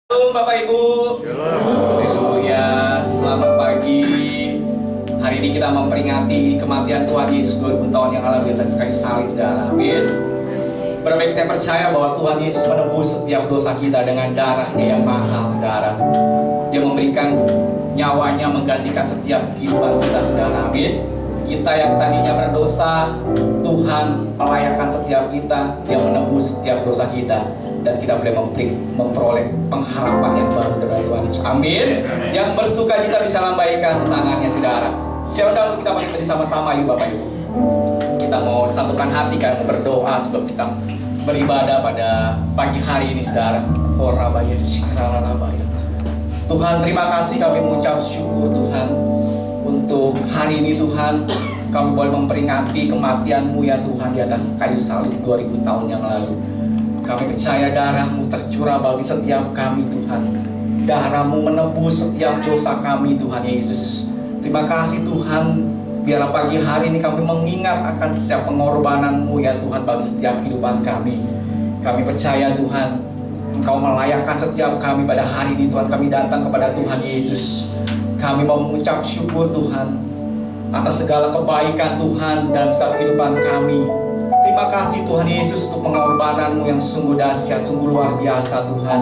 Halo Bapak Ibu. Haleluya, selamat pagi. Hari ini kita memperingati kematian Tuhan Yesus 2000 tahun yang lalu di atas kayu salib, saudara. Amin. Berapa kita percaya bahwa Tuhan Yesus menebus setiap dosa kita dengan darahnya yang mahal, saudara. Dia memberikan nyawanya menggantikan setiap kehidupan kita, saudara. Amin. Kita yang tadinya berdosa, Tuhan melayakkan setiap kita. Dia menebus setiap dosa kita. Dan kita boleh memperoleh pengharapan yang baru dari Tuhan Yesus. Amin. Yang bersuka cita bisa lambaikan tangannya, saudara. Siapa dahulu kita mari bersama-sama yuk Bapak Ibu. Kita mau satukan hati kan berdoa sebelum kita beribadah pada pagi hari ini, saudara. Korabaya shikralabaya. Tuhan, terima kasih, kami mengucap syukur Tuhan untuk hari ini. Tuhan, kami boleh memperingati kematian-Mu ya Tuhan di atas kayu salib 2000 tahun yang lalu. Kami percaya darah-Mu tercurah bagi setiap kami, Tuhan. Darah-Mu menebus setiap dosa kami, Tuhan Yesus. Terima kasih Tuhan. Biarlah pagi hari ini kami mengingat akan setiap pengorbanan-Mu ya Tuhan bagi setiap kehidupan kami. Kami percaya Tuhan, Engkau melayakkan setiap kami pada hari ini, Tuhan. Kami datang kepada Tuhan Yesus. Kami mau mengucap syukur Tuhan atas segala kebaikan Tuhan dalam setiap kehidupan kami. Terima kasih Tuhan Yesus untuk pengorbanan-Mu yang sungguh dahsyat, sungguh luar biasa Tuhan.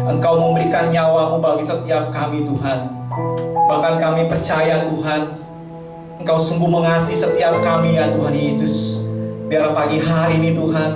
Engkau memberikan nyawa-Mu bagi setiap kami Tuhan. Bahkan kami percaya Tuhan, Engkau sungguh mengasihi setiap kami ya Tuhan Yesus. Biarlah pagi hari ini Tuhan,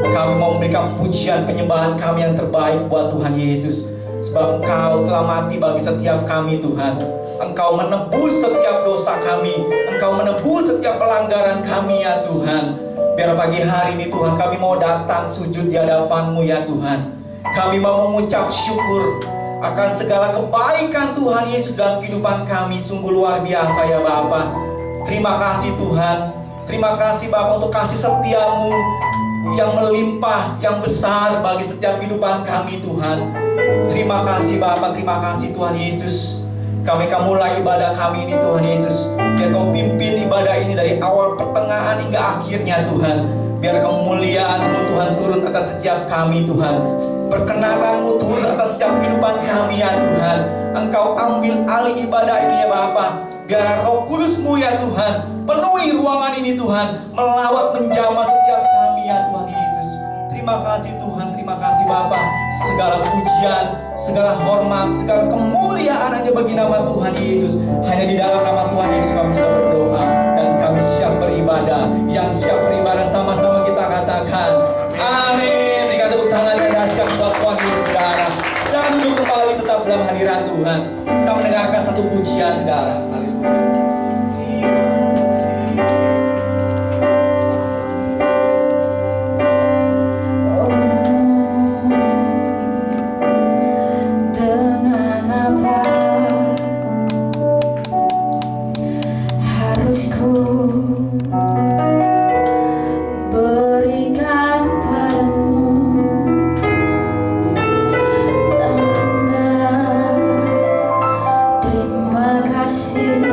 kami mau memberikan pujian penyembahan kami yang terbaik buat Tuhan Yesus. Sebab Engkau telah mati bagi setiap kami Tuhan. Engkau menebus setiap dosa kami. Engkau menebus setiap pelanggaran kami ya Tuhan. Biar pagi hari ini Tuhan, kami mau datang sujud di hadapan-Mu ya Tuhan. Kami mau mengucap syukur akan segala kebaikan Tuhan Yesus dalam kehidupan kami. Sungguh luar biasa ya Bapa. Terima kasih Tuhan. Terima kasih Bapa untuk kasih setia-Mu yang melimpah, yang besar bagi setiap kehidupan kami Tuhan. Terima kasih Bapa, terima kasih Tuhan Yesus. Kami akan mulai ibadah kami ini Tuhan Yesus. Biar Kau pimpin ibadah ini dari awal pertengahan hingga akhirnya Tuhan. Biar kemuliaan-Mu Tuhan turun atas setiap kami Tuhan. Perkenanan-Mu turun atas setiap kehidupan kami ya Tuhan. Engkau ambil alih ibadah ini ya Bapa. Biar Roh Kudus-Mu ya Tuhan penuhi ruangan ini Tuhan. Melawat menjamah setiap kami ya Tuhan Yesus. Terima kasih Tuhan, terima kasih Bapa. Segala pujian, segala hormat, segala kemuliaan hanya bagi nama Tuhan Yesus. Hanya di dalam nama Tuhan Yesus kami sudah berdoa dan kami siap beribadah. Yang siap beribadah sama-sama kita katakan amin. Berikan tepuk tangan yang dahsyat buat Tuhan Yesus, saudara. Jangan duduk kembali, tetap dalam hadirat Tuhan. Kita mendengarkan satu pujian, saudara. Haleluya. Terima kasih.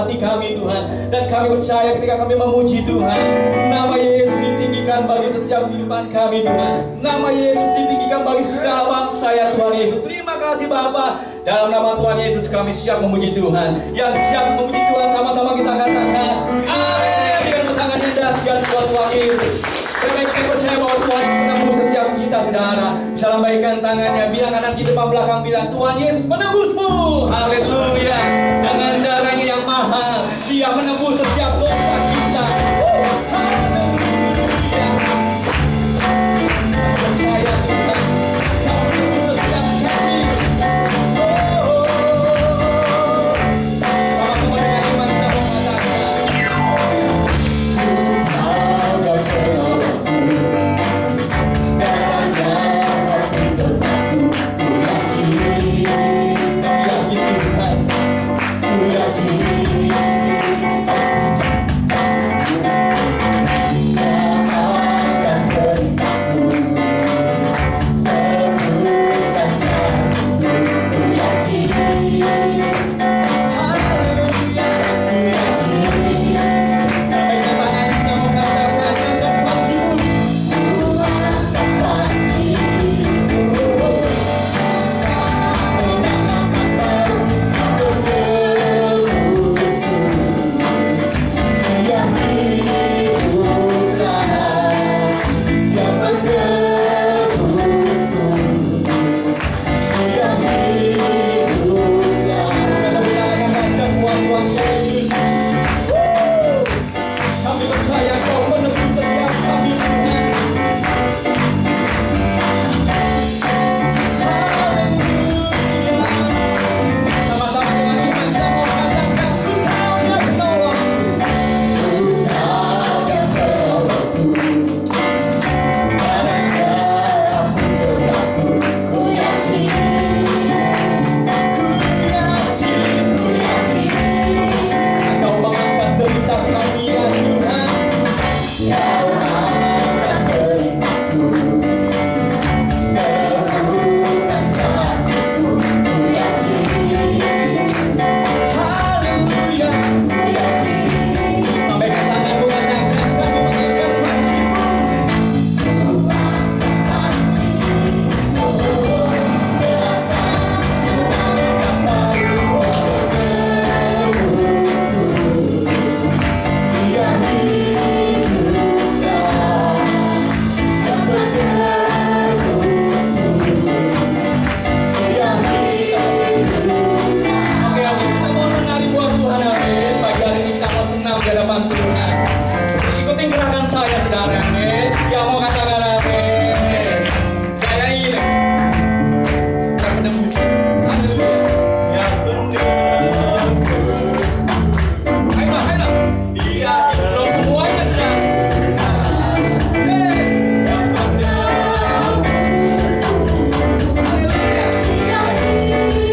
hati kami Tuhan. Dan kami percaya ketika kami memuji Tuhan, nama Yesus ditinggikan bagi setiap kehidupan kami Tuhan. Nama Yesus ditinggikan bagi segala bangsa ya Tuhan Yesus. Terima kasih Bapa. Dalam nama Tuhan Yesus kami siap memuji Tuhan. Yang siap memuji Tuhan sama-sama kita katakan amin. Dengan tangannya dahsyat buat Tuhan Yesus. Baik, kita percaya bahwa Tuhan menembus setiap kita saudara. Bisa lambaikan tangannya, bilang kanan di depan belakang, bilang Tuhan Yesus menembusmu. Haleluya. Dengan darahnya yang mahal, Dia menembus setiap dosa kita. Haleluya. Percaya Tuhan, Kau menembus setiap kami. Sama-sama dengan iman kita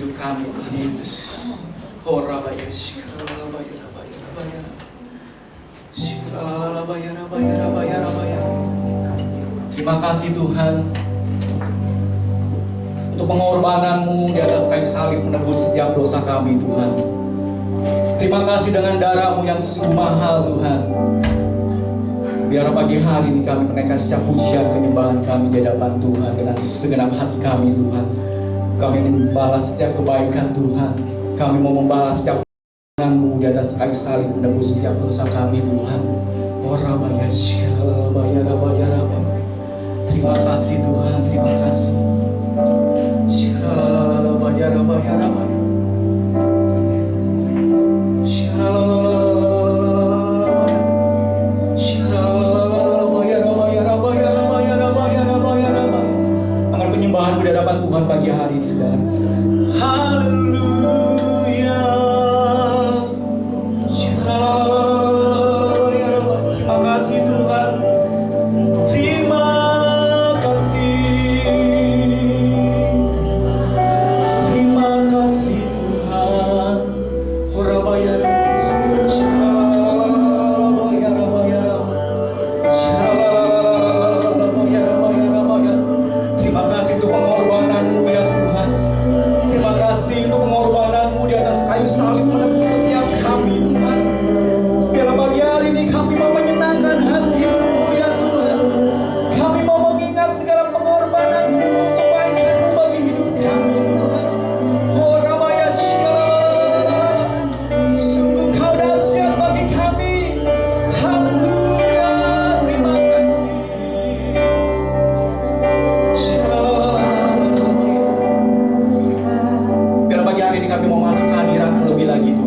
hidup kami, Yesus. Horabaya, shikalabaya, rabaya, rabaya. Shikalabaya, rabaya, rabaya, rabaya. Terima kasih Tuhan untuk pengorbanan-Mu di atas kayu salib menebus setiap dosa kami, Tuhan. Terima kasih dengan darah-Mu yang sungguh mahal, Tuhan. Biar pagi hari ini kami menaikkan setiap pujian penyembahan kami di hadapan Tuhan dengan segenap hati kami, Tuhan. Kami membalas setiap kebaikan Tuhan. Kami mau membalas setiap pertolongan-Mu di atas kayu salib menebus setiap dosa kami, Tuhan. Orabaya, shikalabaya, rabaya, rabaya. Terima kasih Tuhan, terima kasih. Shikalabaya, rabaya, rabaya. Penyembahan di hadapan Tuhan pagi hari ini, saudara. Haleluya. Terima kasih Tuhan. Terima kasih. Terima kasih Tuhan. Horabaya. Terima kasih untuk pengorbanan-Mu ya Tuhan. Terima kasih untuk pengorbanan-Mu di atas kayu salib menebus setiap kami, Tuhan. Biarlah pagi hari ini kami mau menyenangkan hati-Mu ya Tuhan. Kami mau mengingat segala pengorbanan-Mu, kebaikan-Mu bagi hidup kami, Tuhan. Oh Ramaya Shalom. Sungguh Kau dahsyat bagi kami. Haleluya. Terima kasih. Biar pagi hari ini kami mau masuk ke hadirat-Mu lebih lagi, Tuhan.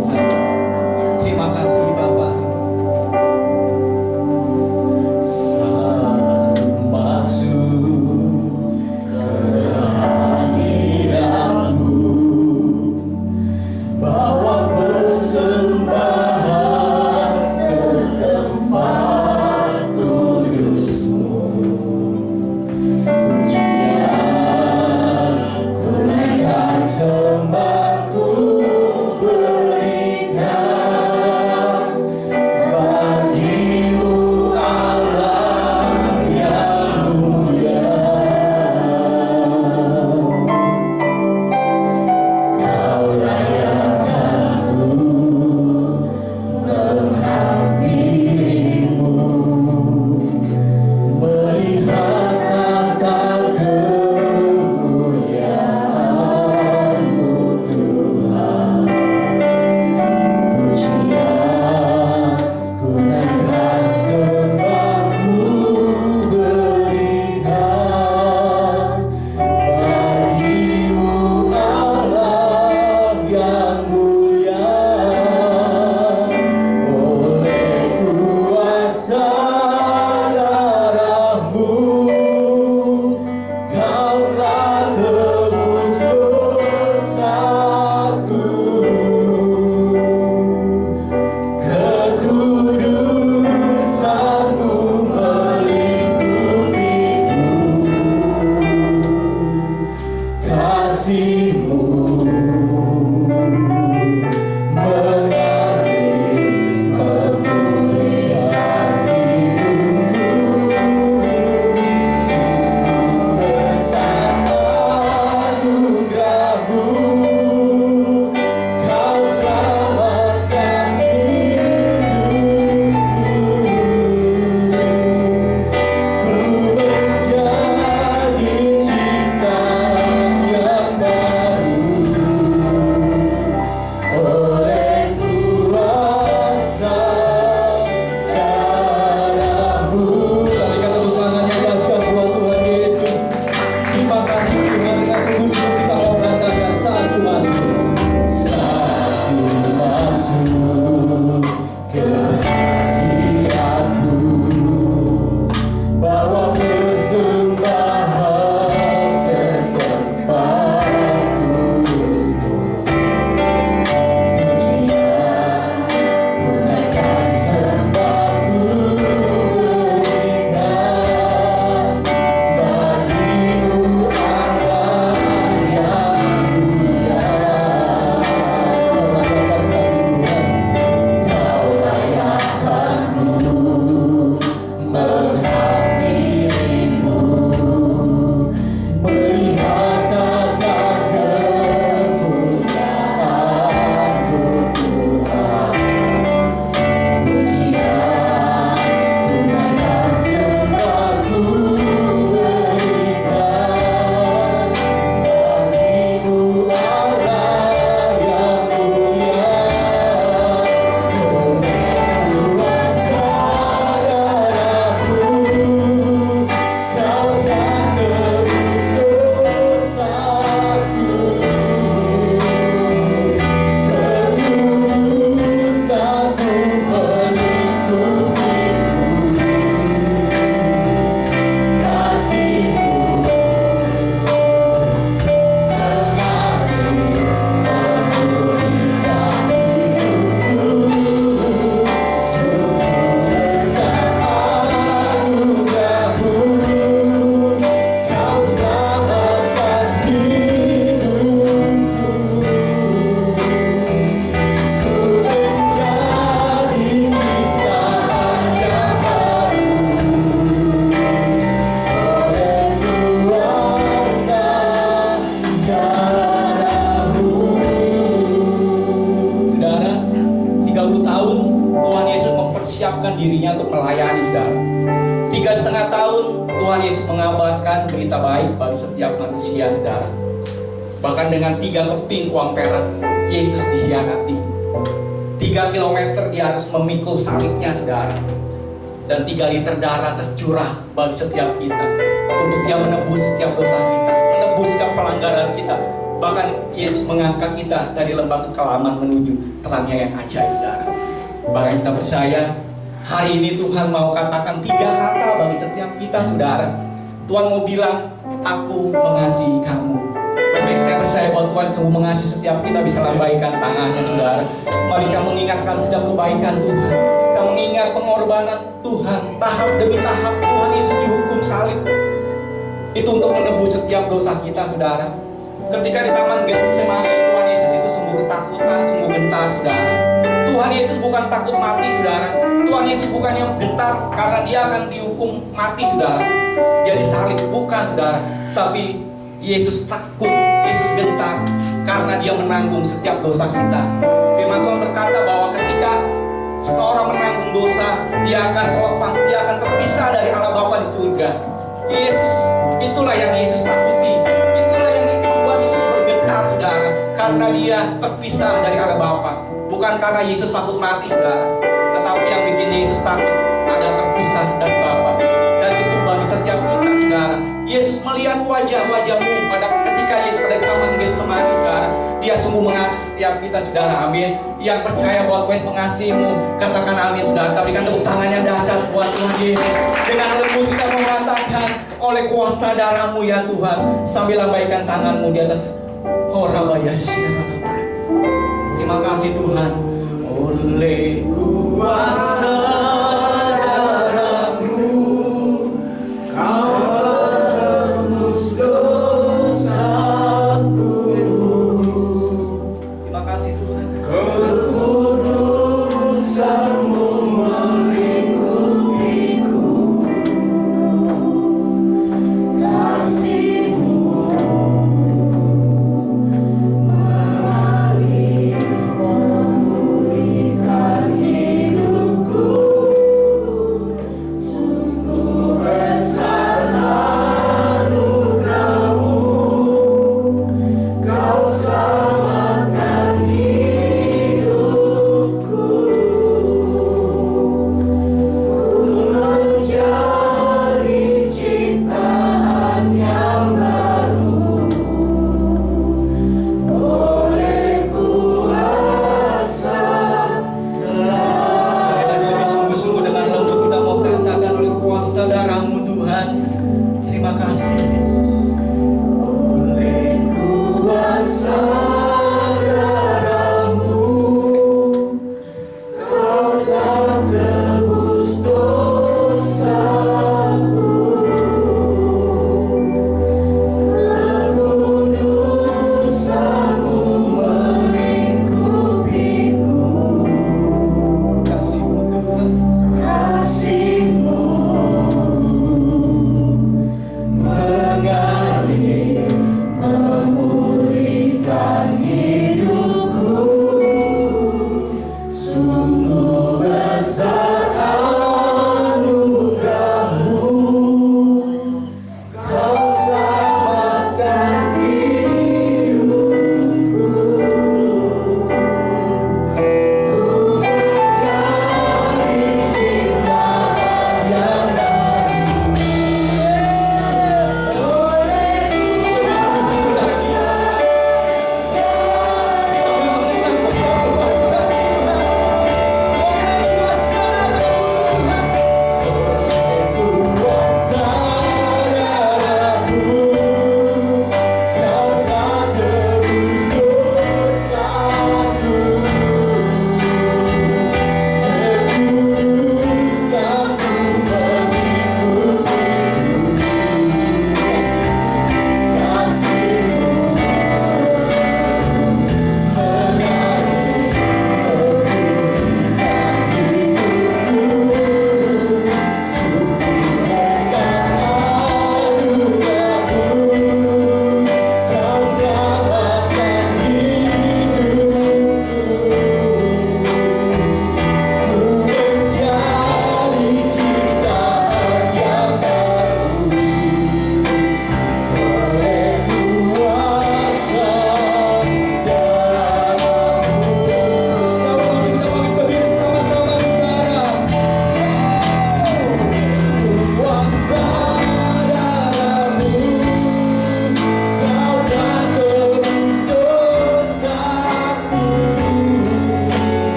dirinya untuk melayani, saudara. 3,5 tahun Tuhan Yesus mengabarkan berita baik bagi setiap manusia, saudara. Bahkan dengan 3 keping uang perak Yesus dikhianati. 3 kilometer dia harus memikul salibnya, saudara. Dan 3 liter darah tercurah bagi setiap kita, untuk dia menebus setiap dosa kita, menebus setiap pelanggaran kita. Bahkan Yesus mengangkat kita dari lembah kekelaman menuju terangnya yang ajaib, saudara. Bahkan kita percaya hari ini Tuhan mau katakan 3 kata bagi setiap kita, saudara. Tuhan mau bilang, aku mengasihi kamu. Dan kita percaya bahwa Tuhan sungguh mengasihi setiap kita. Bisa lambaikan tangannya, saudara. Mari kita mengingatkan setiap kebaikan Tuhan. Kita mengingat pengorbanan Tuhan. Tahap demi tahap Tuhan Yesus dihukum salib. Itu untuk menebus setiap dosa kita, saudara. Ketika di Taman Getsemani, Tuhan Yesus itu sungguh ketakutan, sungguh gentar, saudara. Tuhan Yesus bukan takut mati, saudara. Tuhan Yesus bukan yang gentar karena dia akan dihukum mati, saudara. Dia disalib, bukan, saudara. Tapi Yesus takut, Yesus gentar karena dia menanggung setiap dosa kita. Firman Tuhan berkata bahwa ketika seseorang menanggung dosa, dia akan terlepas, dia akan terpisah dari Allah Bapa di surga. Yesus, itulah yang Yesus takuti. Itulah yang membuat Yesus bergetar, saudara, karena dia terpisah dari Allah Bapa. Bukan karena Yesus takut mati, saudara, tetapi yang bikin Yesus takut ada terpisah dari Bapa. Dan itu bagi setiap kita, saudara. Yesus melihat wajah-wajahmu pada ketika Yesus ada di Taman Getsemani, saudara. Dia sungguh mengasihi setiap kita, saudara. Amin. Yang percaya bahwa Tuhan mengasihimu, katakan amin, saudara. Berikan tepuk tangannya dahsyat buat Tuhan Yesus. Dengan lembut kita mengatakan, oleh kuasa darah-Mu ya Tuhan, sambil lambaikan tanganmu di atas terima kasih Tuhan. Oleh kuasa darah-Mu, Kau tebus dosaku. Terima kasih Tuhan. Kekudusan-Mu melingkupiku, kasih-Mu memulihkan hidup.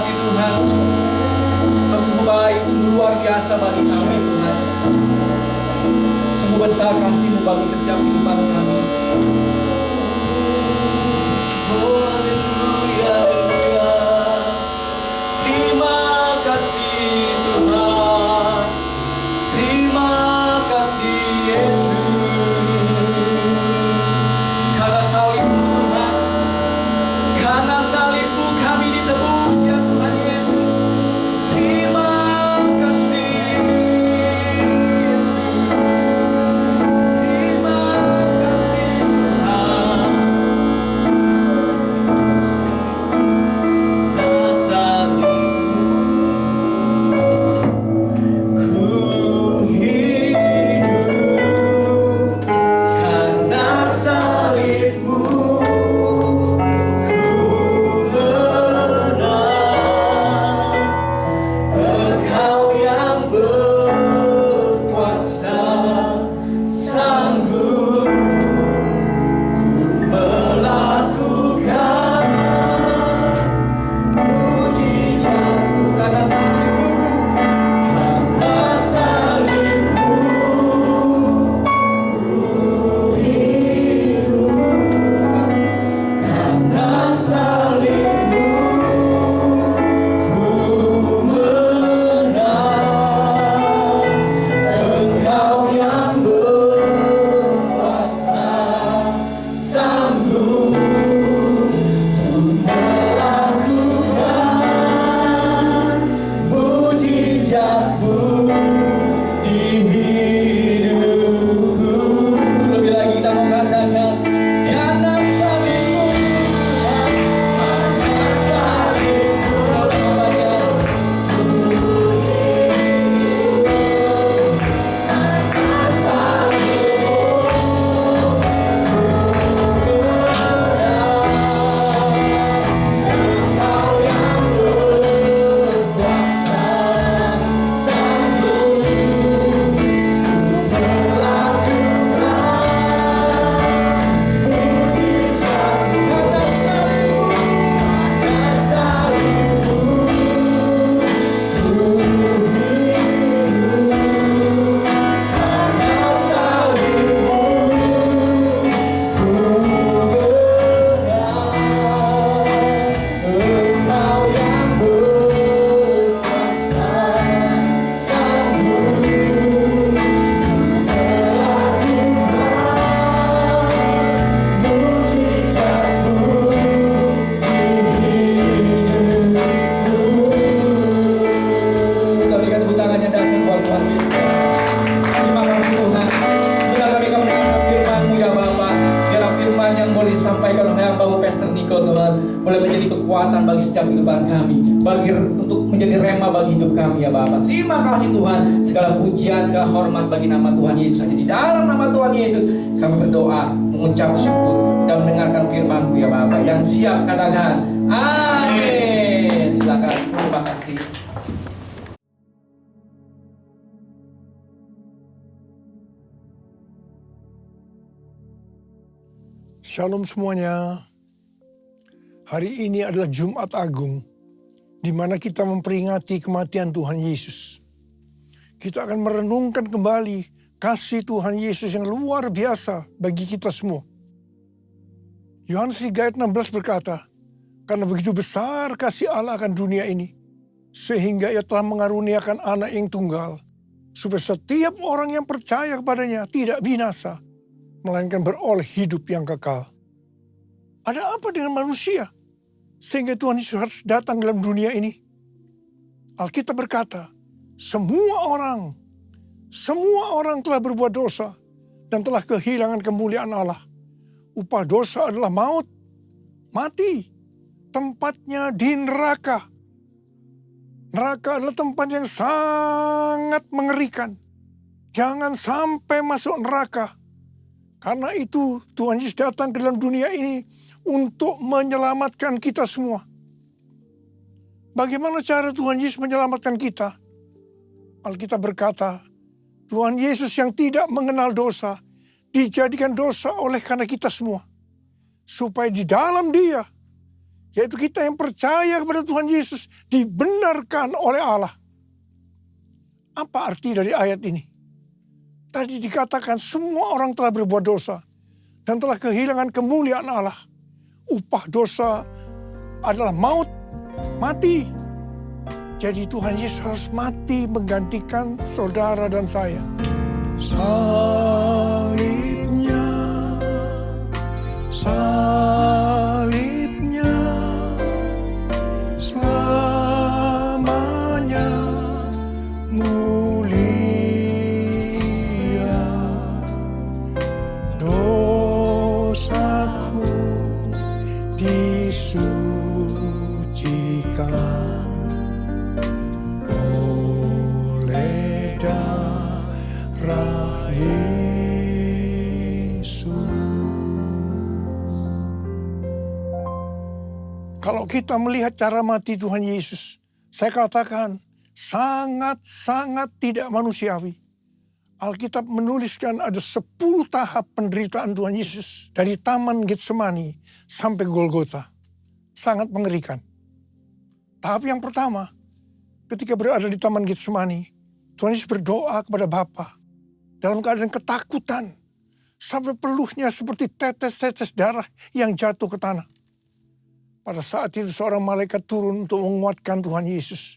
kasih Tuhan. Sungguh baik, sungguh luar biasa bagi kami Tuhan. Sungguh besar kasih-Mu bagi setiap kehidupan kami. Oh haleluya, haleluya. Terima kasih Tuhan. Terima kasih Yesus. Karena salib-Mu Tuhan, karena salib-Mu kami ditebus ya Tuhan Yesus. Terima kasih Yesus. Terima kasih Tuhan. Karena salib-Mu ku hidup. Karena salib-Mu Engkau yang berkuasa, sanggup melakukan mujizat-Mu. Karena salib-Mu, karena salib-Mu ku hidup. Karena salib-Mu Engkau yang berkuasa, sanggup melakukan mujizat-Mu di hidupku. Lebih lagi kita mau katakan, karena salib-Mu, karena salib-Mu. Kita berikan tepuk tangan yang dahsyat buat Tuhan Yesus. Terima kasih Tuhan. Bila kami mendengar firman-Mu ya Bapa, biarlah firman yang boleh disampaikan oleh hamba-Mu Pastor Niko Tuhan, boleh menjadi kekuatan bagi setiap kehidupan kami, untuk menjadi rema bagi hidup kami ya Bapa. Terima kasih Tuhan. Segala pujian, segala hormat bagi nama Tuhan Yesus. Jadi dalam nama Tuhan Yesus kami berdoa, mengucap syukur dan mendengarkan firman-Mu ya Bapa. Yang siap katakan amin. Silakan. Terima kasih. Shalom semuanya. Hari ini adalah Jumat Agung, di mana kita memperingati kematian Tuhan Yesus. Kita akan merenungkan kembali kasih Tuhan Yesus yang luar biasa bagi kita semua. Yohanes 3 ayat 16 berkata, karena begitu besar kasih Allah akan dunia ini, sehingga Ia telah mengaruniakan anak yang tunggal, supaya setiap orang yang percaya kepadanya tidak binasa, melainkan beroleh hidup yang kekal. Ada apa dengan manusia sehingga Tuhan Yesus harus datang dalam dunia ini? Alkitab berkata, semua orang telah berbuat dosa dan telah kehilangan kemuliaan Allah. Upah dosa adalah maut, mati, tempatnya di neraka. Neraka adalah tempat yang sangat mengerikan. Jangan sampai masuk neraka. Karena itu Tuhan Yesus datang ke dalam dunia ini untuk menyelamatkan kita semua. Bagaimana cara Tuhan Yesus menyelamatkan kita? Alkitab berkata, Tuhan Yesus yang tidak mengenal dosa, dijadikan dosa oleh karena kita semua. Supaya di dalam Dia, yaitu kita yang percaya kepada Tuhan Yesus, dibenarkan oleh Allah. Apa arti dari ayat ini? Tadi dikatakan semua orang telah berbuat dosa dan telah kehilangan kemuliaan Allah. Upah dosa adalah maut, mati. Jadi Tuhan Yesus harus mati menggantikan saudara dan saya. Salibnya, salibnya, selamanya mulia. Dosaku disucikan oleh darah Yesus. Kalau kita melihat cara mati Tuhan Yesus, saya katakan sangat-sangat tidak manusiawi. Alkitab menuliskan ada 10 tahap penderitaan Tuhan Yesus. Dari Taman Getsemani sampai Golgota. Sangat mengerikan. Tahap yang pertama, ketika berada di Taman Getsemani, Tuhan Yesus berdoa kepada Bapa dalam keadaan ketakutan. Sampai peluhnya seperti tetes-tetes darah yang jatuh ke tanah. Pada saat itu seorang malaikat turun untuk menguatkan Tuhan Yesus.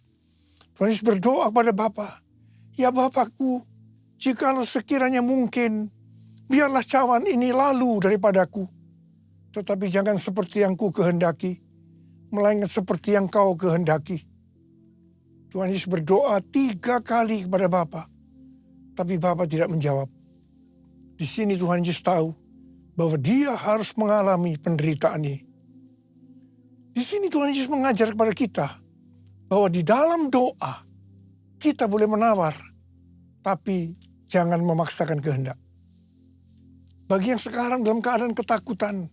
Tuhan Yesus berdoa kepada Bapa, "Ya Bapakku, jikalau sekiranya mungkin, biarlah cawan ini lalu daripadaku. Tetapi jangan seperti yang ku kehendaki, melainkan seperti yang kau kehendaki." Tuhan Yesus berdoa 3 kali kepada Bapa, tapi Bapa tidak menjawab. Di sini Tuhan Yesus tahu bahwa dia harus mengalami penderitaan ini. Di sini Tuhan Yesus mengajar kepada kita bahwa di dalam doa kita boleh menawar, tapi jangan memaksakan kehendak. Bagi yang sekarang dalam keadaan ketakutan,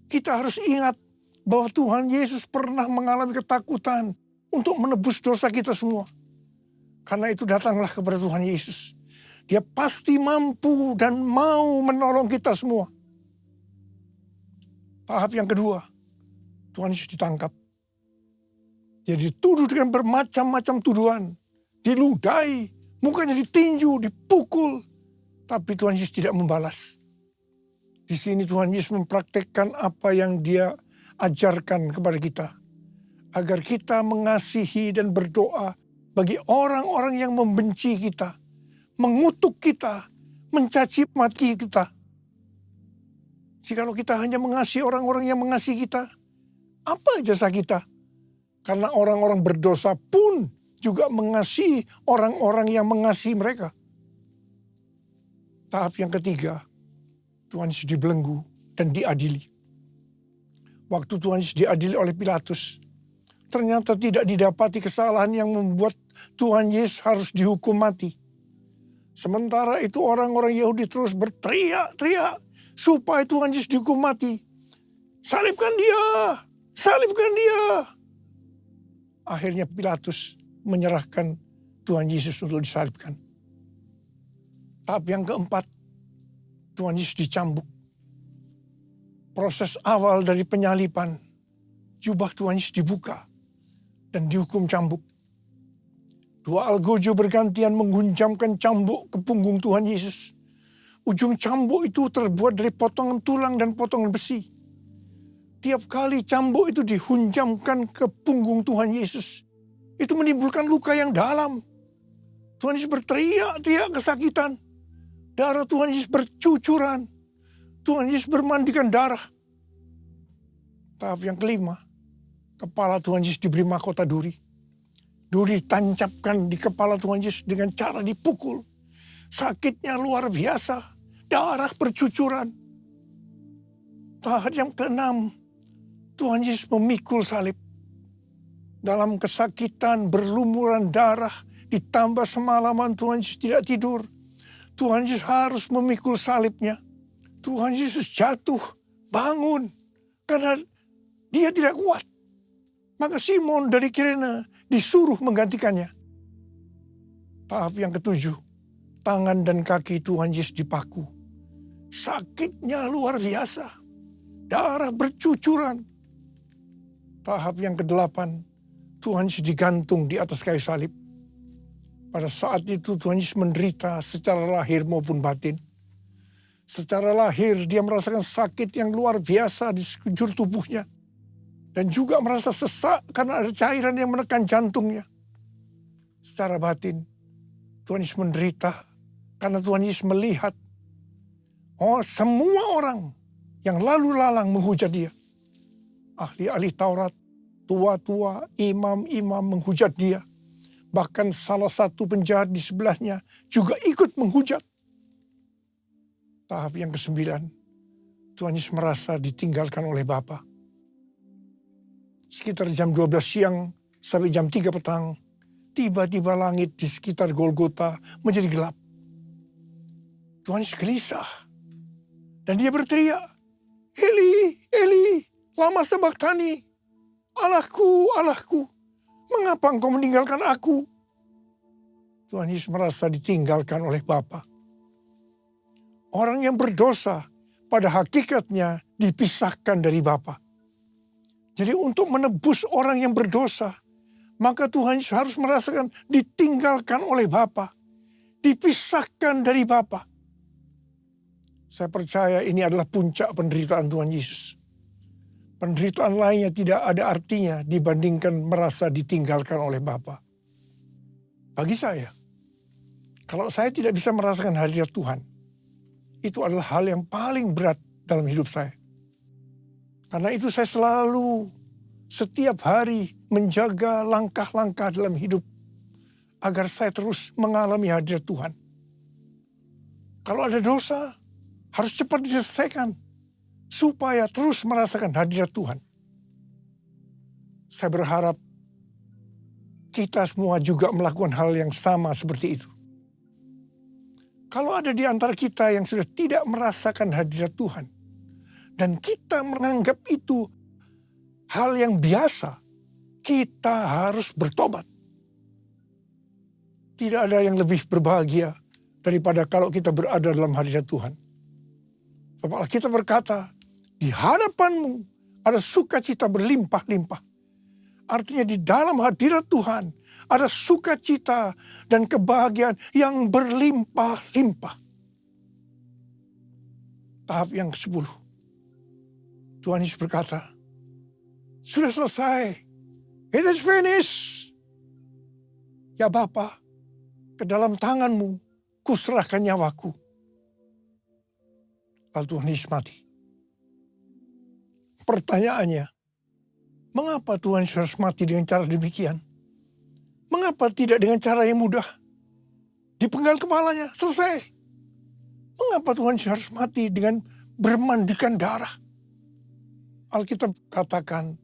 kita harus ingat bahwa Tuhan Yesus pernah mengalami ketakutan untuk menebus dosa kita semua. Karena itu datanglah kepada Tuhan Yesus. Dia pasti mampu dan mau menolong kita semua. Tahap yang kedua, Tuhan Yesus ditangkap. Dia dituduh dengan bermacam-macam tuduhan. Diludahi, mukanya ditinju, dipukul. Tapi Tuhan Yesus tidak membalas. Di sini Tuhan Yesus mempraktekkan apa yang dia ajarkan kepada kita. Agar kita mengasihi dan berdoa bagi orang-orang yang membenci kita. Mengutuk kita, mencaci maki kita. Jikalau kita hanya mengasihi orang-orang yang mengasihi kita, apa jasa kita? Karena orang-orang berdosa pun juga mengasihi orang-orang yang mengasihi mereka. Tahap yang ketiga, Tuhan Yesus dibelenggu dan diadili. Waktu Tuhan Yesus diadili oleh Pilatus, ternyata tidak didapati kesalahan yang membuat Tuhan Yesus harus dihukum mati. Sementara itu orang-orang Yahudi terus berteriak-teriak supaya Tuhan Yesus dihukum mati. Salibkan dia! Salibkan dia! Akhirnya Pilatus menyerahkan Tuhan Yesus untuk disalibkan. Tahap yang keempat, Tuhan Yesus dicambuk. Proses awal dari penyaliban, jubah Tuhan Yesus dibuka dan dihukum cambuk. 2 algojo bergantian menghunjamkan cambuk ke punggung Tuhan Yesus. Ujung cambuk itu terbuat dari potongan tulang dan potongan besi. Tiap kali cambuk itu dihunjamkan ke punggung Tuhan Yesus, itu menimbulkan luka yang dalam. Tuhan Yesus berteriak-teriak kesakitan. Darah Tuhan Yesus bercucuran. Tuhan Yesus bermandikan darah. Tahap yang kelima, kepala Tuhan Yesus diberi mahkota duri. Duri ditancapkan di kepala Tuhan Yesus dengan cara dipukul. Sakitnya luar biasa. Darah bercucuran. Tahap yang keenam, Tuhan Yesus memikul salib. Dalam kesakitan, berlumuran darah, ditambah semalaman Tuhan Yesus tidak tidur. Tuhan Yesus harus memikul salibnya. Tuhan Yesus jatuh, bangun, karena dia tidak kuat. Maka Simon dari Kirene disuruh menggantikannya. Tahap yang ketujuh, tangan dan kaki Tuhan Yesus dipaku. Sakitnya luar biasa. Darah bercucuran. Tahap yang ke-8, Tuhan Yesus digantung di atas kayu salib. Pada saat itu Tuhan Yesus menderita secara lahir maupun batin. Secara lahir dia merasakan sakit yang luar biasa di sekujur tubuhnya. Dan juga merasa sesak karena ada cairan yang menekan jantungnya. Secara batin Tuhan Yesus menderita karena Tuhan Yesus melihat semua orang yang lalu lalang menghujat dia. Ahli-ahli Taurat, tua-tua, imam-imam menghujat dia. Bahkan salah satu penjahat di sebelahnya juga ikut menghujat. Tahap yang ke-9, Tuhan Yesus merasa ditinggalkan oleh Bapa. Sekitar jam 12 siang sampai jam 3 petang, tiba-tiba langit di sekitar Golgota menjadi gelap. Tuhan Yesus gelisah. Dan dia berteriak, Eli, Eli, lama sabachthani, Allahku, Allahku, mengapa engkau meninggalkan aku? Tuhan Yesus merasa ditinggalkan oleh Bapa. Orang yang berdosa pada hakikatnya dipisahkan dari Bapa. Jadi untuk menebus orang yang berdosa, maka Tuhan Yesus harus merasakan ditinggalkan oleh Bapa, dipisahkan dari Bapa. Saya percaya ini adalah puncak penderitaan Tuhan Yesus. Penderitaan lainnya tidak ada artinya dibandingkan merasa ditinggalkan oleh Bapa. Bagi saya, kalau saya tidak bisa merasakan hadirat Tuhan, itu adalah hal yang paling berat dalam hidup saya. Karena itu saya selalu setiap hari menjaga langkah-langkah dalam hidup agar saya terus mengalami hadirat Tuhan. Kalau ada dosa, harus cepat diselesaikan supaya terus merasakan hadirat Tuhan. Saya berharap kita semua juga melakukan hal yang sama seperti itu. Kalau ada di antara kita yang sudah tidak merasakan hadirat Tuhan, dan kita menganggap itu hal yang biasa, kita harus bertobat. Tidak ada yang lebih berbahagia daripada kalau kita berada dalam hadirat Tuhan. Sebab Alkitab berkata, di hadapanmu ada sukacita berlimpah-limpah. Artinya di dalam hadirat Tuhan ada sukacita dan kebahagiaan yang berlimpah-limpah. Tahap yang ke-10. Tuhan Yesus berkata, sudah selesai. It is finished. Ya Bapa, ke dalam tanganmu kuserahkan nyawaku. Lalu Tuhan Yesus mati. Pertanyaannya, mengapa Tuhan Yesus harus mati dengan cara demikian? Mengapa tidak dengan cara yang mudah? Dipenggal kepalanya, selesai. Mengapa Tuhan Yesus harus mati dengan bermandikan darah? Alkitab katakan,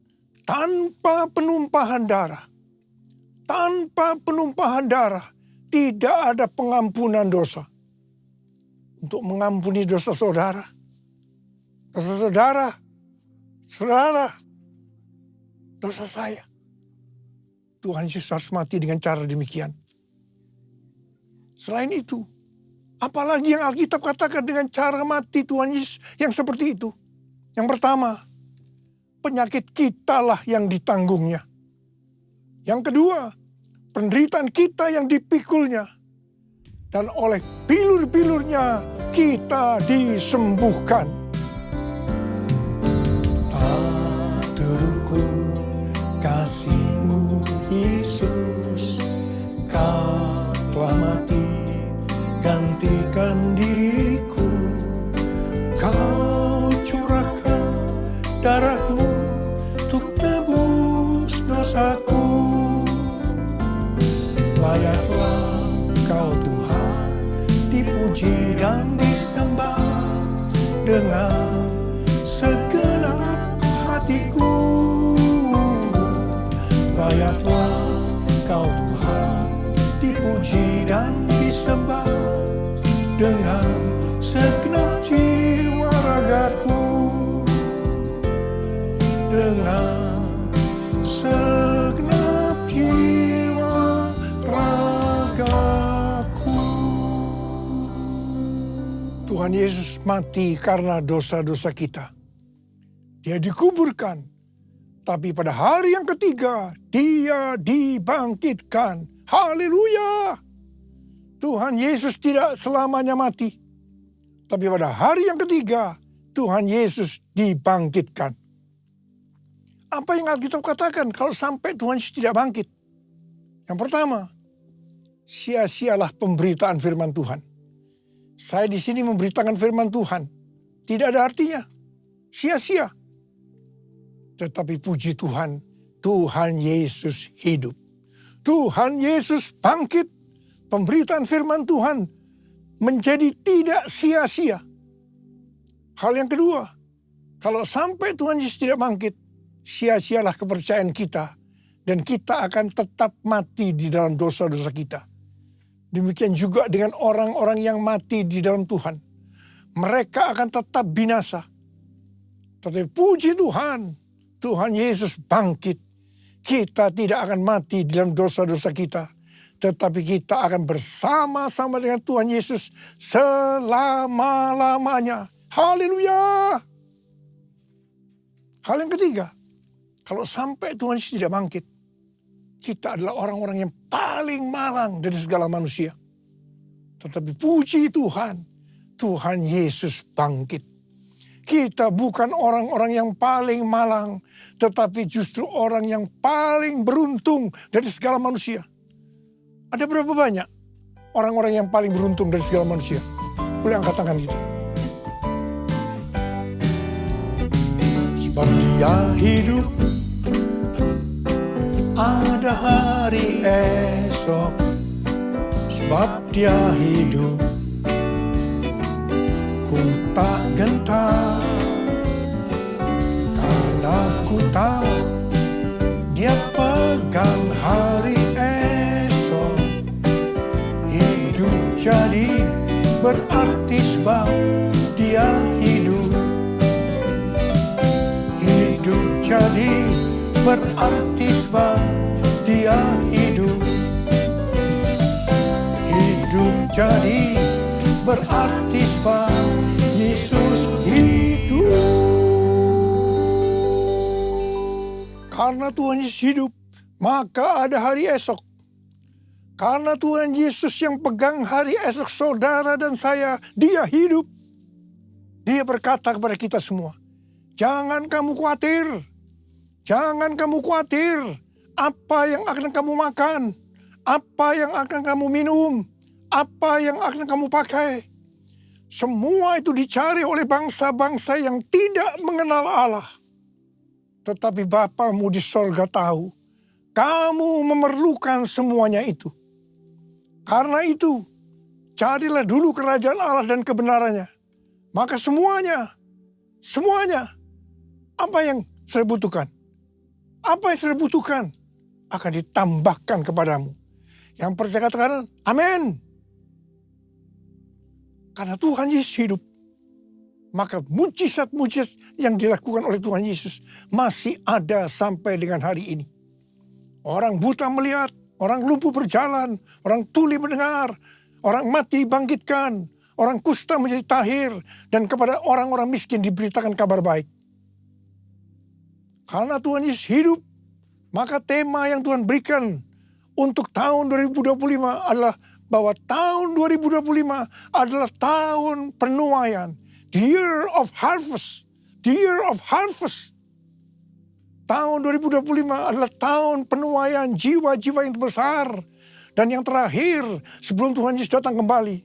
tanpa penumpahan darah, tidak ada pengampunan dosa. Untuk mengampuni dosa saudara, dosa saya. Tuhan Yesus harus mati dengan cara demikian. Selain itu, apalagi yang Alkitab katakan dengan cara mati Tuhan Yesus yang seperti itu? Yang pertama, penyakit kitalah yang ditanggungnya. Yang kedua, penderitaan kita yang dipikulnya. Dan oleh bilur-bilurnya kita disembuhkan. Tak terukur kasih-Mu Yesus, Kau telah mati gantikan diriku. Kau curahkan darah-Mu untuk tebus dosaku. Layaklah Kau Tuhan dipuji dan disembah dengan segenap hatiku. Layaklah Kau Tuhan dipuji dan disembah dengan segenap jiwa ragaku. Dengan segenap jiwa ragaku. Tuhan Yesus mati karena dosa-dosa kita. Dia dikuburkan Tetapi pada hari yang ketiga, dia dibangkitkan. Haleluya! Tuhan Yesus tidak selamanya mati. Tapi pada hari yang ketiga, Tuhan Yesus dibangkitkan. Apa yang Alkitab katakan kalau sampai Tuhan Yesus tidak bangkit? Yang pertama, sia-sialah pemberitaan firman Tuhan. Saya di sini memberitakan firman Tuhan. Tidak ada artinya. Sia-sia. Tetapi puji Tuhan, Tuhan Yesus hidup. Tuhan Yesus bangkit. Pemberitaan firman Tuhan menjadi tidak sia-sia. Hal yang kedua, kalau sampai Tuhan Yesus tidak bangkit, sia-sialah kepercayaan kita. Dan kita akan tetap mati di dalam dosa-dosa kita. Demikian juga dengan orang-orang yang mati di dalam Tuhan. Mereka akan tetap binasa. Tetapi puji Tuhan, Tuhan Yesus bangkit. Kita tidak akan mati di dalam dosa-dosa kita. Tetapi kita akan bersama-sama dengan Tuhan Yesus selama-lamanya. Haleluya! Hal yang ketiga, kalau sampai Tuhan Yesus tidak bangkit, kita adalah orang-orang yang paling malang dari segala manusia. Tetapi puji Tuhan, Tuhan Yesus bangkit. Kita bukan orang-orang yang paling malang, tetapi justru orang yang paling beruntung dari segala manusia. Ada berapa banyak orang-orang yang paling beruntung dari segala manusia? Boleh angkat tangan kita. Sebab dia hidup, ada hari esok. Sebab dia hidup, ku tak gentar. Karena ku tahu dia pegang hari esok. Hidup jadi berarti sebab dia hidup. Hidup jadi berarti sebab dia hidup. Hidup jadi berarti sebab Yesus hidup. Karena Tuhan Yesus hidup, maka ada hari esok. Karena Tuhan Yesus yang pegang hari esok saudara dan saya, dia hidup. Dia berkata kepada kita semua, jangan kamu khawatir. Jangan kamu khawatir apa yang akan kamu makan, apa yang akan kamu minum, apa yang akan kamu pakai. Semua itu dicari oleh bangsa-bangsa yang tidak mengenal Allah. Tetapi Bapamu di sorga tahu, kamu memerlukan semuanya itu. Karena itu, carilah dulu kerajaan Allah dan kebenarannya. Maka semuanya, apa yang saya butuhkan? Apa yang saya butuhkan akan ditambahkan kepadamu. Yang percaya katakan, amin. Karena Tuhan Yesus hidup, maka mujizat-mujizat yang dilakukan oleh Tuhan Yesus masih ada sampai dengan hari ini. Orang buta melihat, orang lumpuh berjalan, orang tuli mendengar, orang mati dibangkitkan, orang kusta menjadi tahir, dan kepada orang-orang miskin diberitakan kabar baik. Karena Tuhan Yesus hidup, maka tema yang Tuhan berikan untuk tahun 2025 adalah bahwa tahun 2025 adalah tahun penuaian. The year of harvest. The year of harvest. Tahun 2025 adalah tahun penuaian jiwa-jiwa yang besar. Dan yang terakhir, sebelum Tuhan Yesus datang kembali,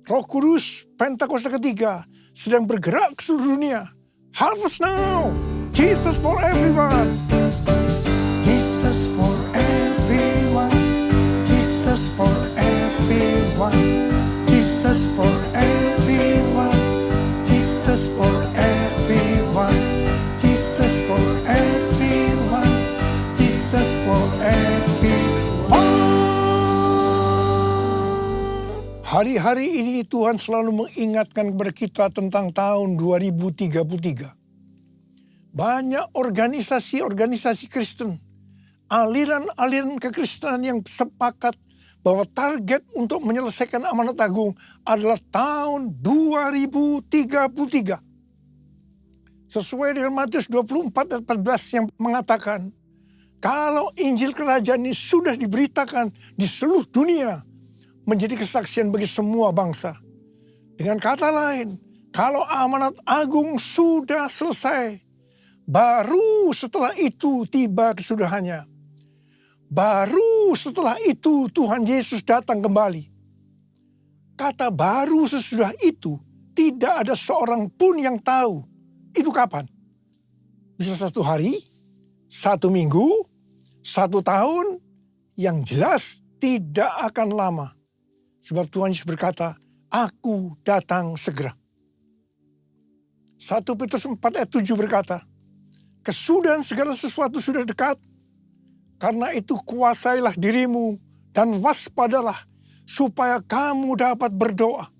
Roh Kudus Pentakosta ketiga sedang bergerak ke seluruh dunia. Harvest now. Jesus for everyone. Jesus for everyone. Jesus for everyone. Jesus for everyone. Jesus for everyone. Jesus for everyone. Jesus for everyone. Hari-hari ini Tuhan selalu mengingatkan kepada kita tentang tahun 2033. Banyak organisasi-organisasi Kristen, aliran-aliran kekristenan yang sepakat bahwa target untuk menyelesaikan amanat agung adalah tahun 2033. Sesuai dengan Matius 24 ayat 14 yang mengatakan, kalau Injil Kerajaan ini sudah diberitakan di seluruh dunia, menjadi kesaksian bagi semua bangsa. Dengan kata lain, kalau amanat agung sudah selesai, baru setelah itu tiba kesudahannya. Baru setelah itu Tuhan Yesus datang kembali. Kata baru sesudah itu, tidak ada seorang pun yang tahu itu kapan. Bisa 1 hari, 1 minggu, 1 tahun, yang jelas tidak akan lama. Sebab Tuhan Yesus berkata, aku datang segera. 1 Petrus 4 ayat 7 berkata, kesudahan segala sesuatu sudah dekat, karena itu kuasailah dirimu dan waspadalah supaya kamu dapat berdoa.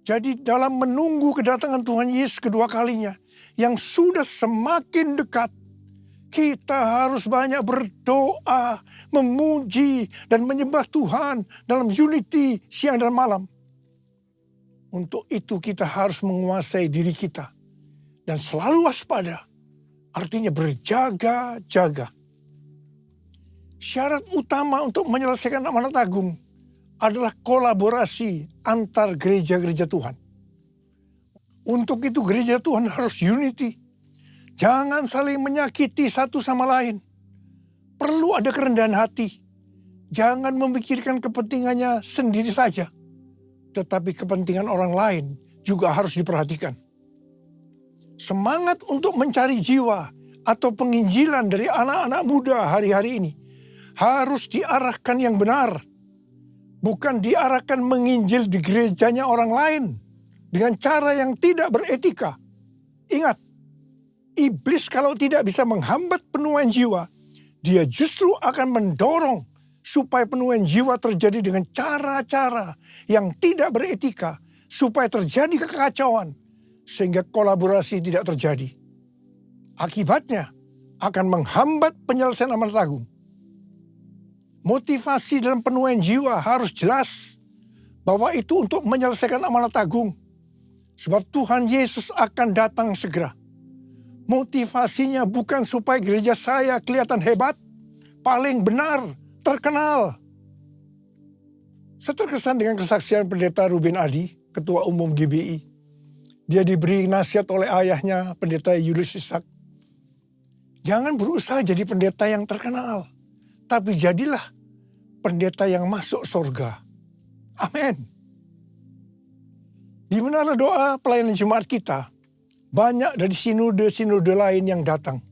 Jadi dalam menunggu kedatangan Tuhan Yesus kedua kalinya, yang sudah semakin dekat, kita harus banyak berdoa, memuji, dan menyembah Tuhan dalam unity siang dan malam. Untuk itu kita harus menguasai diri kita. Dan selalu waspada, artinya berjaga-jaga. Syarat utama untuk menyelesaikan amanat agung adalah kolaborasi antar gereja-gereja Tuhan. Untuk itu gereja Tuhan harus unity. Jangan saling menyakiti satu sama lain. Perlu ada kerendahan hati. Jangan memikirkan kepentingannya sendiri saja. Tetapi kepentingan orang lain juga harus diperhatikan. Semangat untuk mencari jiwa atau penginjilan dari anak-anak muda hari-hari ini harus diarahkan yang benar. Bukan diarahkan menginjil di gerejanya orang lain dengan cara yang tidak beretika. Ingat, iblis kalau tidak bisa menghambat penuaian jiwa, dia justru akan mendorong supaya penuaian jiwa terjadi dengan cara-cara yang tidak beretika, supaya terjadi kekacauan, sehingga kolaborasi tidak terjadi. Akibatnya akan menghambat penyelesaian amanat agung. Motivasi dalam penuaian jiwa harus jelas bahwa itu untuk menyelesaikan amanat agung. Sebab Tuhan Yesus akan datang segera. Motivasinya bukan supaya gereja saya kelihatan hebat, paling benar, terkenal. Saya terkesan dengan kesaksian Pendeta Ruben Adi, Ketua Umum GBI. Dia diberi nasihat oleh ayahnya, Pendeta Julius Ishak. Jangan berusaha jadi pendeta yang terkenal, tapi jadilah pendeta yang masuk surga. Amin. Di menara doa pelayanan Jumat kita, banyak dari sinode-sinode lain yang datang.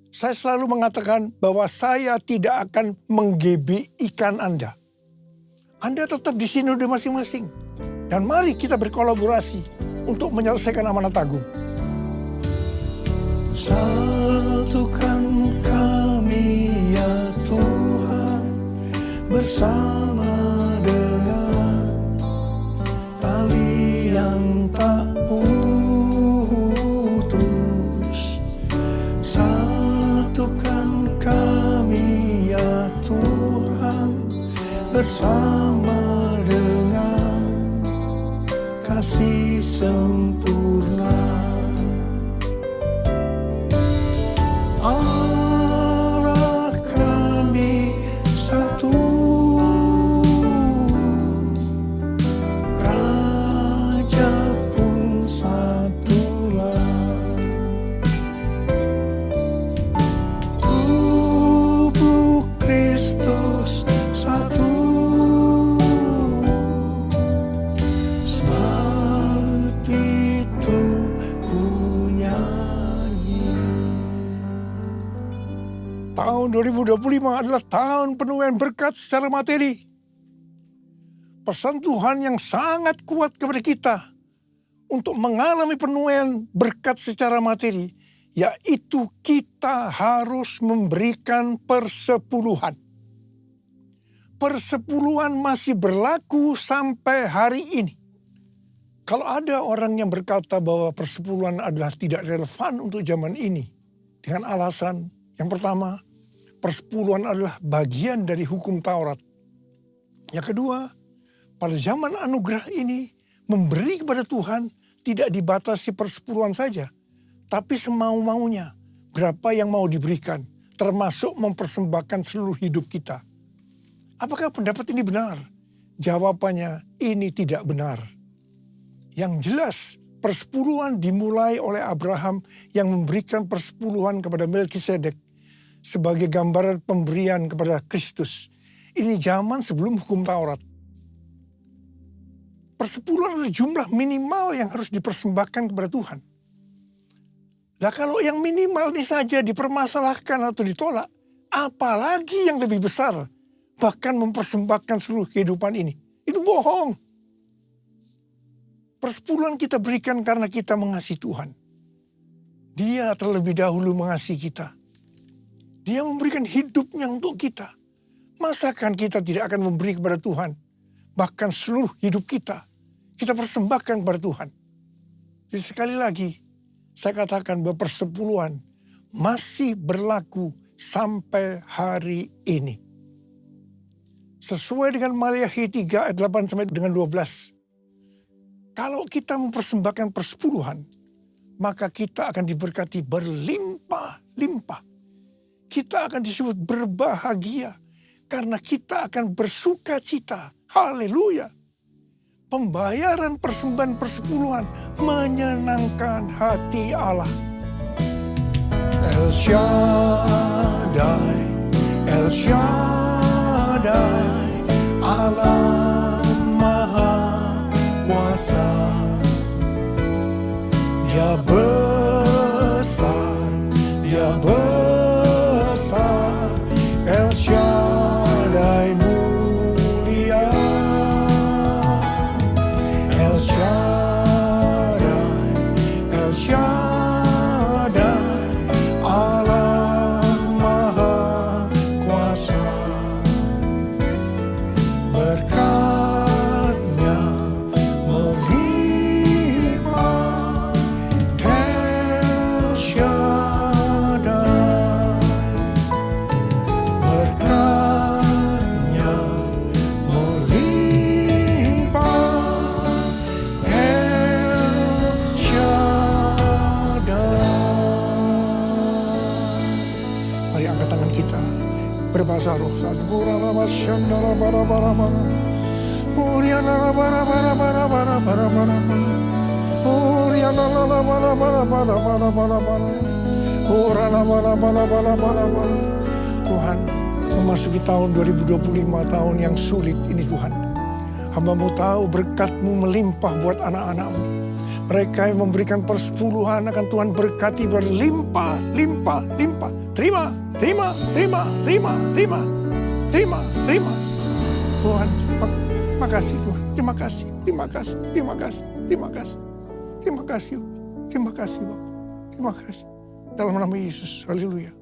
Saya selalu mengatakan bahwa saya tidak akan menggebikan Anda. Anda tetap di sinode masing-masing. Dan mari kita berkolaborasi untuk menyelesaikan amanat agung. Satukan kami ya Tuhan, bersama dengan tali yang tak putus. Satukan kami ya Tuhan, bersama dengan kasih sempurna. Allah kami satu, Raja pun satulah. Tubuh Kristus satu, sebab itu ku nyanyi. Tahun 2025 adalah tahun penuaian berkat secara materi. Pesan Tuhan yang sangat kuat kepada kita untuk mengalami penuaian berkat secara materi, yaitu kita harus memberikan persepuluhan. Persepuluhan masih berlaku sampai hari ini. Kalau ada orang yang berkata bahwa persepuluhan adalah tidak relevan untuk zaman ini, dengan alasan yang pertama, persepuluhan adalah bagian dari hukum Taurat. Yang kedua, pada zaman anugerah ini, memberi kepada Tuhan tidak dibatasi persepuluhan saja, tapi semau-maunya. Berapa yang mau diberikan, termasuk mempersembahkan seluruh hidup kita. Apakah pendapat ini benar? Jawabannya, ini tidak benar. Yang jelas, persepuluhan dimulai oleh Abraham yang memberikan persepuluhan kepada Melkisedek sebagai gambaran pemberian kepada Kristus. Ini zaman sebelum hukum Taurat. Persepuluhan adalah jumlah minimal yang harus dipersembahkan kepada Tuhan. Nah kalau yang minimal ini saja dipermasalahkan atau ditolak, apalagi yang lebih besar, bahkan mempersembahkan seluruh kehidupan ini. Itu bohong. Persepuluhan kita berikan karena kita mengasihi Tuhan. Dia terlebih dahulu mengasihi kita. Dia memberikan hidupnya untuk kita. Masakan kita tidak akan memberi kepada Tuhan? Bahkan seluruh hidup kita persembahkan kepada Tuhan. Jadi sekali lagi, saya katakan bahwa persepuluhan masih berlaku sampai hari ini. Sesuai dengan Maliakhi 3 ayat 8 sampai dengan 12. Kalau kita mempersembahkan persepuluhan, maka kita akan diberkati berlimpah-limpah. Kita akan disebut berbahagia karena kita akan bersuka cita. Haleluya. Pembayaran persembahan persepuluhan menyenangkan hati Allah. El Shaddai, El Shaddai, Allah Maha Kuasa. Dia besar, Dia besar, El Shaddai mulia. El Shaddai, El Shaddai, Allah Maha Kuasa. Berkat-Nya melimpah, El Shaddai. Berkat-Nya melimpah, El Shaddai. Mari angkat tangan kita, berbahasa roh. Tuhan, memasuki tahun 2025, tahun yang sulit ini Tuhan. Hamba-Mu tahu berkat-Mu melimpah buat anak-anak-Mu. Mereka yang memberikan persepuluhan akan Tuhan berkati berlimpah, limpah, limpah. Terima, terima, terima, terima, terima, terima, terima. Tuhan, makasih Tuhan. Terima kasih, terima kasih, terima kasih, terima kasih. Terima kasih, terima kasih Bapak. Terima kasih. Dalam nama Yesus, haleluya.